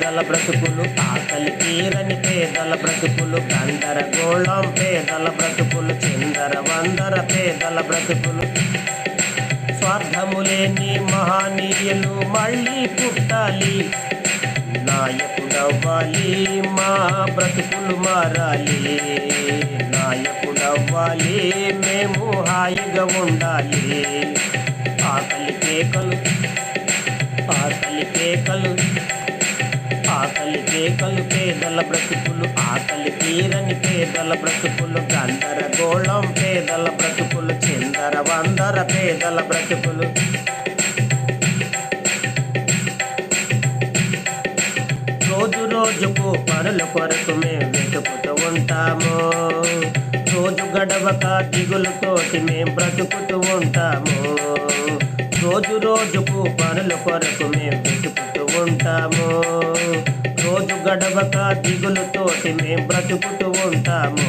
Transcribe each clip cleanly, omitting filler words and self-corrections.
పేదల బ్రతుకులు ఆకలి తీరని పేదల బ్రతుకులు గందరగోళం పేదల బ్రతుకులు చిందర వందర పేదల బ్రతుకులు స్వార్థము లేని మహనీయులు మళ్ళీ పుట్టాలి నాయకుడవ్వాలి మా బ్రతుకులు మారాలి నాయకుడవ్వాలి మేము హాయిగా ఉండాలి ఆకలి కేకలు ఆకలి కేకలు ఆకలి కేకలు పేదల బ్రతుకులు ఆకలి తీరని పేదల బ్రతుకులు గందరగోళం పేదల బ్రతుకులు చిందర వందర పేదల బ్రతుకులు రోజు రోజుకు పనుల కొరకు మేము వెతుకుతూ ఉంటాము రోజు గడవక దిగులుతోటి మేము బ్రతుకుతూ ఉంటాము రోజు రోజుకు పనుల కొరకు మేము వెతుకుతూ ఉంటాము రోజు గడవక దిగులుతోటి మేము బ్రతుకుతూ ఉంటాము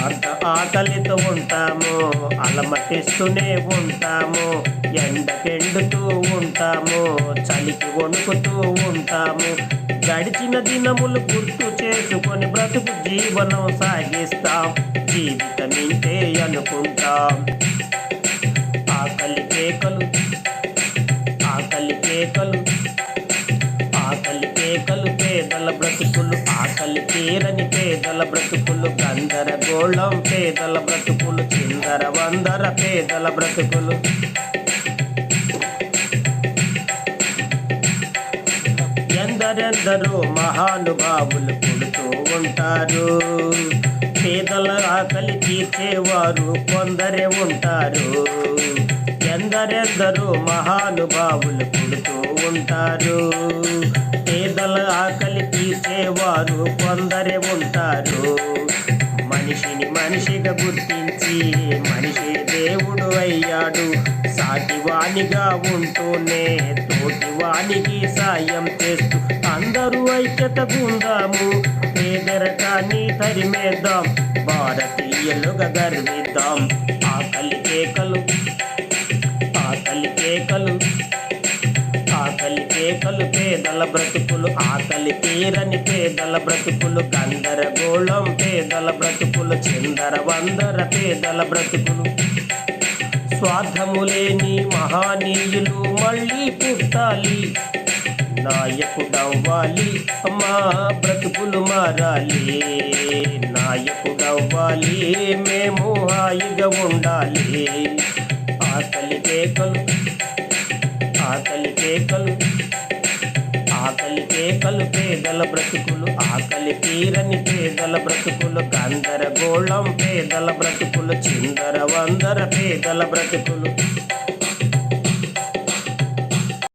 అంత ఆకలితో ఉంటాము అలమటిస్తూనే ఉంటాము ఎండకెండుతూ ఉంటాము చలికి వణుకుతూ ఉంటాము గడిచిన దినములు గుర్తు చేసుకొని బ్రతుకు జీవనం సాగిస్తాం జీవితం ఇంతే అనుకుంటాం ఆకలి కేకలు ఆకలి కేకలు ఆకలి కేకలు పేదల బ్రతుకులు ఆకలి తీరని పేదల బ్రతుకులు గందరగోళం పేదల బ్రతుకులు చిందర వందర పేదల బ్రతుకులు ఎందరెందరో మహానుభావులు పుడుతూ ఉంటారు పేదల ఆకలి తీర్చేవారు కొందరే ఉంటారు ఎందరెందరో మహానుభావులు పుడుతూ ఉంటారు పేదల ఆకలి తీర్చేవారు కొందరే ఉంటారు మనిషిని మనిషిగా గుర్తించి మనిషి దేవుడు అయ్యాడు సాటివానిగా ఉంటూనే తోటివానికి సాయం చేస్తూ అందరూ ఐక్యతగా ఉందాము పేదరికాన్ని తరిమేద్దాం భారతీయులుగా గర్విద్దాం ఆకలి కేకలు ఆకలి కేకలు ఆకలి కేకలు పేదల బ్రతుకులు ఆకలి తీరని పేదల బ్రతుకులు గందరగోళం పేదల బ్రతుకులు చిందర వందర పేదల బ్రతుకులు స్వార్థము లేని మహనీయులు మళ్ళీ పుట్టాలి నాయకుడవ్వాలి మా బ్రతుకులు మారాలి నాయకుడవ్వాలి మేము హాయిగా ఉండాలి ఆకలి కేకలు ఆకలి కేకలు ఆకలి కేకలు పేదల బ్రతుకులు ఆకలి తీరని పేదల బ్రతుకులు గందరగోళం పేదల బ్రతుకులు చిందర వందర పేదల బ్రతుకులు